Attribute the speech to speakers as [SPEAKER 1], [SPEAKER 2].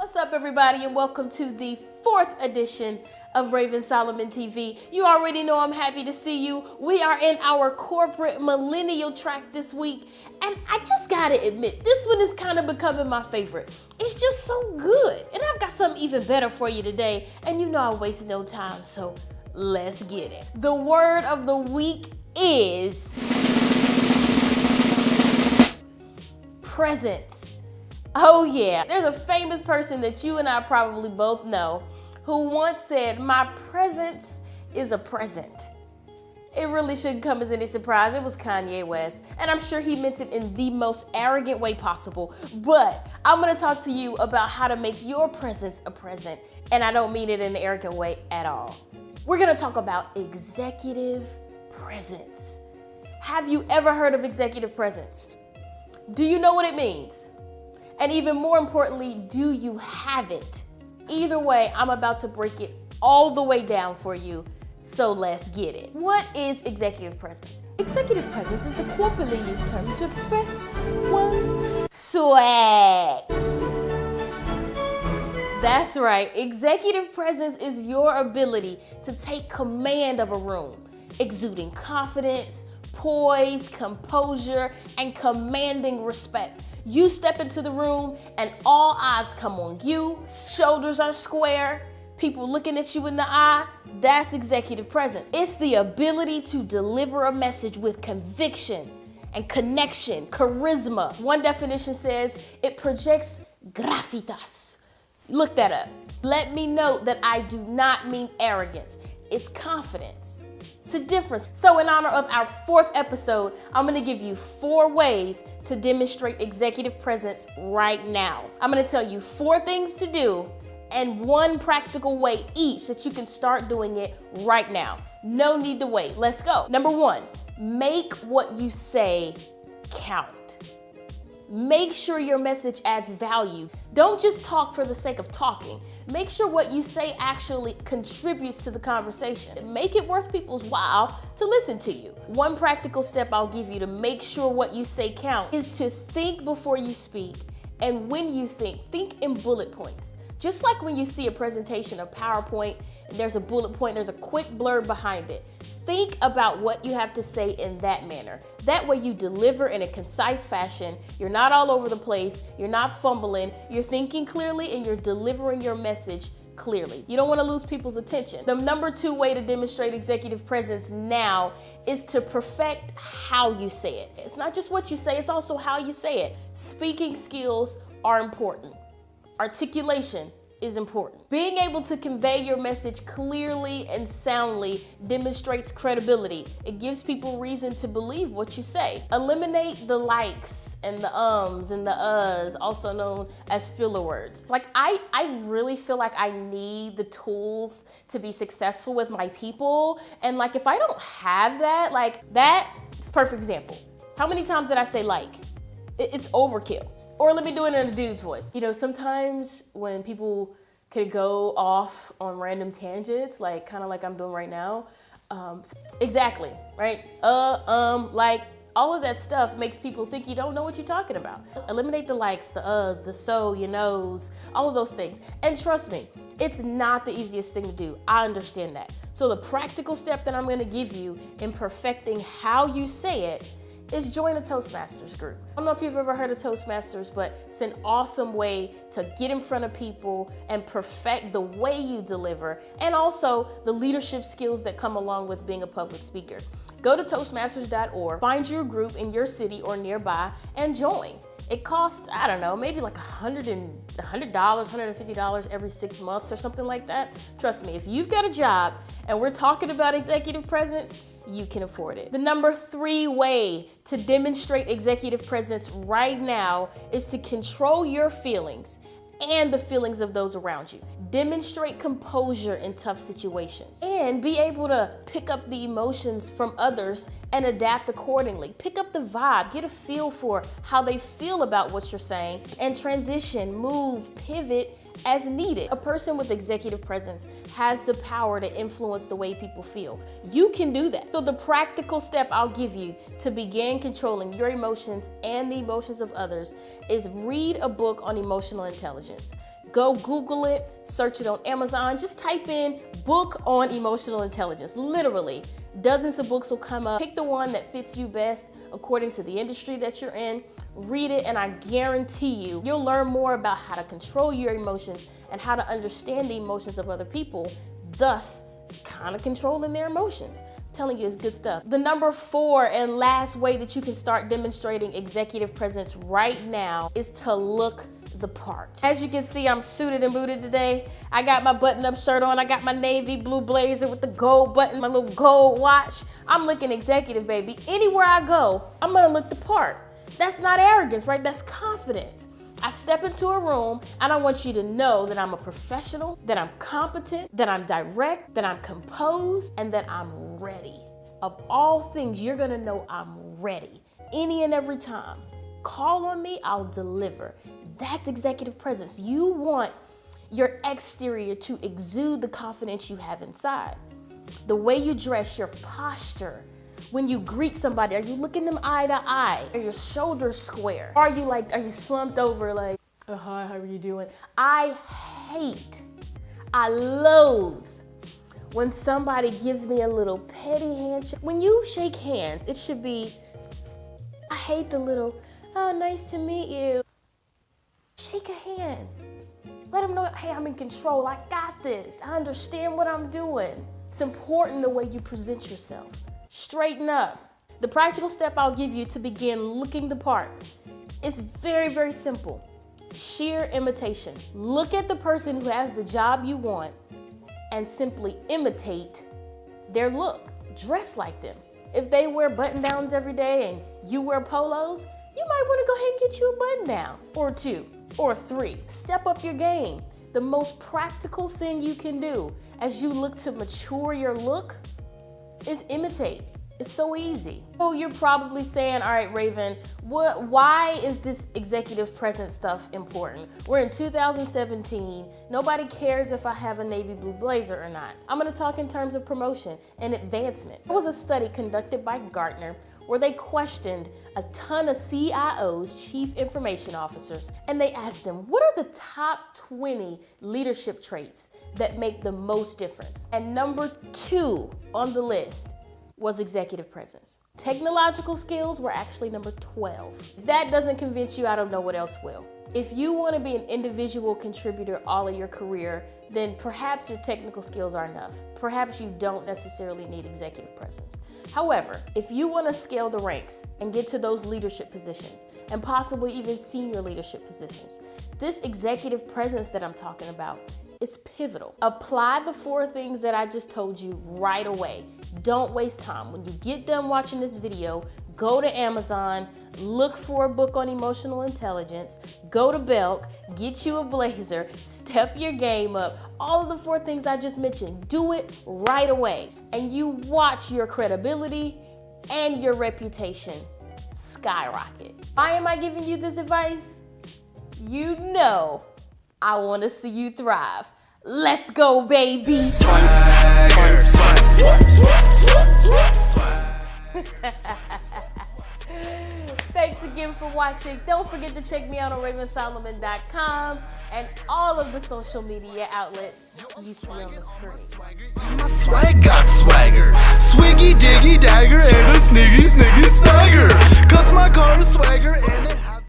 [SPEAKER 1] What's up, everybody, and welcome to the 4th edition of RavenSolomonTV. You already know I'm happy to see you. We are in our corporate millennial track this week, and I just gotta admit, this one is kind of becoming my favorite. It's just so good, and I've got something even better for you today, and you know I waste no time, so let's get it. The word of the week is presence. Oh yeah, there's a famous person that you and I probably both know who once said, "My presence is a present." It really shouldn't come as any surprise. It was Kanye West, and I'm sure he meant it in the most arrogant way possible. But I'm gonna talk to you about how to make your presence a present, and I don't mean it in an arrogant way at all. We're gonna talk about executive presence. Have you ever heard of executive presence? Do you know what it means? And even more importantly, do you have it? Either way, I'm about to break it all the way down for you, so let's get it. What is executive presence? Executive presence is the corporately used term to express one swag. That's right, executive presence is your ability to take command of a room, exuding confidence, poise, composure, and commanding respect. You step into the room and all eyes come on you, shoulders are square, people looking at you in the eye. That's executive presence. It's the ability to deliver a message with conviction and connection, charisma. One definition says it projects gravitas. Look that up. Let me note that I do not mean arrogance. It's confidence. It's a difference. So in honor of our 4th episode, I'm gonna give you 4 ways to demonstrate executive presence right now. I'm gonna tell you 4 things to do and 1 practical way each that you can start doing it right now. No need to wait. Let's go. Number 1, make what you say count. Make sure your message adds value. Don't just talk for the sake of talking. Make sure what you say actually contributes to the conversation. Make it worth people's while to listen to you. 1 practical step I'll give you to make sure what you say count is to think before you speak. And when you think in bullet points. Just like when you see a presentation, a PowerPoint, and there's a bullet point, there's a quick blurb behind it. Think about what you have to say in that manner. That way you deliver in a concise fashion. You're not all over the place. You're not fumbling. You're thinking clearly and you're delivering your message clearly. You don't want to lose people's attention. The number 2 way to demonstrate executive presence now is to perfect how you say it. It's not just what you say, it's also how you say it. Speaking skills are important. Articulation is important. Being able to convey your message clearly and soundly demonstrates credibility. It gives people reason to believe what you say. Eliminate the likes and the ums and the uhs, also known as filler words. Like I really feel like I need the tools to be successful with my people. And like if I don't have that, like that's a perfect example. How many times did I say like? It's overkill. Or let me do it in a dude's voice. You know, sometimes when people could go off on random tangents, like kind of like I'm doing right now. Exactly, right? Like all of that stuff makes people think you don't know what you're talking about. Eliminate the likes, the uhs, the so, your knows, all of those things. And trust me, it's not the easiest thing to do. I understand that. So the practical step that I'm gonna give you in perfecting how you say it is join a TOASTMASTERS group. I don't know if you've ever heard of TOASTMASTERS, but it's an awesome way to get in front of people and perfect the way you deliver and also the leadership skills that come along with being a public speaker. Go to toastmasters.org, find your group in your city or nearby and join. It costs, I don't know, maybe like $100, $150 every 6 months or something like that. Trust me, if you've got a job and we're talking about executive presence, you can afford it. The number 3 way to demonstrate executive presence right now is to control your feelings and the feelings of those around you. Demonstrate composure in tough situations and be able to pick up the emotions from others and adapt accordingly. Pick up the vibe, get a feel for how they feel about what you're saying and transition, move, pivot as needed. A person with executive presence has the power to influence the way people feel. You can do that. So the practical step I'll give you to begin controlling your emotions and the emotions of others is read a book on emotional intelligence. Go Google it, search it on Amazon. Just type in book on emotional intelligence. Literally, dozens of books will come up. Pick the one that fits you best according to the industry that you're in. Read it, and I guarantee you'll learn more about how to control your emotions and how to understand the emotions of other people, thus kind of controlling their emotions. I'm telling you, it's good stuff. The number 4 and last way that you can start demonstrating executive presence right now is to look the part. As you can see, I'm suited and booted today. I got my button-up shirt on. I got my navy blue blazer with the gold button, my little gold watch. I'm looking executive, baby. Anywhere I go, I'm gonna look the part. That's not arrogance, right? That's confidence. I step into a room and I want you to know that I'm a professional, that I'm competent, that I'm direct, that I'm composed, and that I'm ready. Of all things, you're gonna know I'm ready. Any and every time. Call on me, I'll deliver. That's executive presence. You want your exterior to exude the confidence you have inside. The way you dress, your posture. When you greet somebody, are you looking them eye to eye? Are your shoulders square? Are you slumped over like, oh, hi, how are you doing? I loathe when somebody gives me a little petty handshake. When you shake hands, it should be, I hate the little, oh, nice to meet you. Shake a hand. Let them know, hey, I'm in control. I got this. I understand what I'm doing. It's important the way you present yourself. Straighten up. The practical step I'll give you to begin looking the part is very, very simple. Sheer imitation. Look at the person who has the job you want and simply imitate their look. Dress like them. If they wear button-downs every day and you wear polos, you might want to go ahead and get you a button-down or 2 or 3. Step up your game. The most practical thing you can do as you look to mature your look is imitate. It's so easy. So you're probably saying, all right, Raven, why is this executive presence stuff important? We're in 2017. Nobody cares if I have a navy blue blazer or not. I'm gonna talk in terms of promotion and advancement. There was a study conducted by Gartner where they questioned a ton of CIOs, chief information officers, and they asked them, what are the top 20 leadership traits that make the most difference? And number 2 on the list was executive presence. Technological skills were actually number 12. If that doesn't convince you, I don't know what else will. If you want to be an individual contributor all of your career, then perhaps your technical skills are enough. Perhaps you don't necessarily need executive presence. However, if you want to scale the ranks and get to those leadership positions and possibly even senior leadership positions, this executive presence that I'm talking about is pivotal. Apply the 4 things that I just told you right away. Don't waste time. When you get done watching this video, go to Amazon, look for a book on emotional intelligence, go to Belk, get you a blazer, step your game up. All of the 4 things I just mentioned, do it right away. And you watch your credibility and your reputation skyrocket. Why am I giving you this advice? You know I want to see you thrive. Let's go, baby. Swagger, Thanks again for watching. Don't forget to check me out on RavenSolomon.com and all of the social media outlets you see on the screen.
[SPEAKER 2] My swag got swagger, swiggy diggy dagger, and a sniggy snagger. Cause my car is swagger and